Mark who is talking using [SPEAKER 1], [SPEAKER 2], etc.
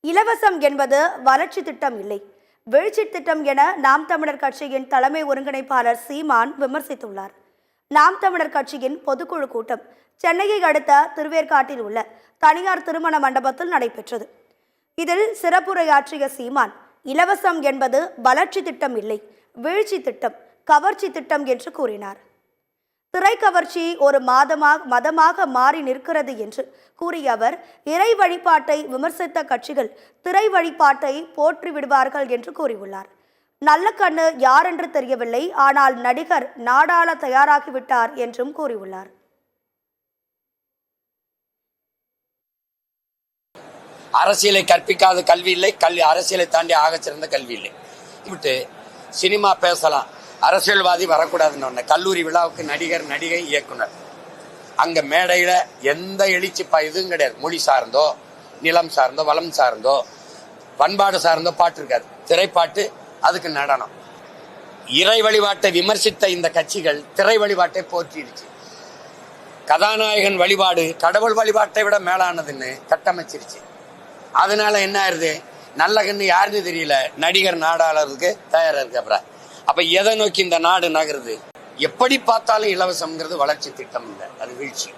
[SPEAKER 1] இலவசம் என்பது வளர்ச்சி திட்டம் இல்லை, வீழ்ச்சி திட்டம் என நாம் தமிழர் கட்சியின் தலைமை ஒருங்கிணைப்பாளர் சீமான் விமர்சித்துள்ளார். நாம் தமிழர் கட்சியின் பொதுக்குழு கூட்டம் சென்னையை அடுத்த திருவேற்காட்டில் உள்ள தனியார் திருமண மண்டபத்தில் நடைபெற்றது. இதில் சிறப்புரையாற்றிய சீமான், இலவசம் என்பது வளர்ச்சி திட்டம் இல்லை, வீழ்ச்சி திட்டம், கவர்ச்சி திட்டம் என்று கூறினார். திரை கவர்ச்சி ஒரு மதமாக மாறி நிற்கிறது என்று கூறிய அவர், இறை வழிபாட்டை விமர்சித்த கட்சிகள் திரை வழிபாட்டை போற்றி விடுவார்கள் என்று கூறியுள்ளார். நல்ல கண்ணு யாரென்று தெரியவில்லை, ஆனால் நடிகர் நாடாள தயாராகிவிட்டார் என்றும் கூறியுள்ளார்.
[SPEAKER 2] அரசியலை கற்பிக்காத கல்வி இல்லை, அரசியலை தாண்டி ஆகச்சிறந்த கல்வி இல்லை. விட்டு சினிமா பேசலாம், அரசியல்வாதி வரக்கூடாதுன்னு கல்லூரி விழாவுக்கு நடிகர், நடிகை, இயக்குனர், அங்க மேடையில எந்த எழுச்சி இதுவும் கிடையாது. மொழி சார்ந்தோ, நிலம் சார்ந்தோ, வளம் சார்ந்தோ, பண்பாடு சார்ந்தோ பாட்டு இருக்காது. திரைப்பாட்டு, அதுக்கு நடனம். இறை வழிபாட்டை விமர்சித்த இந்த கட்சிகள் திரை வழிபாட்டை போற்றிடுச்சு. கதாநாயகன் வழிபாடு கடவுள் வழிபாட்டை விட மேலானதுன்னு கட்டமைச்சிருச்சு. அதனால என்ன ஆயிருது, நல்ல கண்ணு யாருன்னு தெரியல, நடிகர் நாடாளருக்கு தயாரா இருக்கு. அப்புறம் அப்ப எதை நோக்கி இந்த நாடு நகருது? எப்படி பார்த்தாலும் இலவசம்ங்கிறது வளர்ச்சி திட்டம் இல்லை, அது வீழ்ச்சி.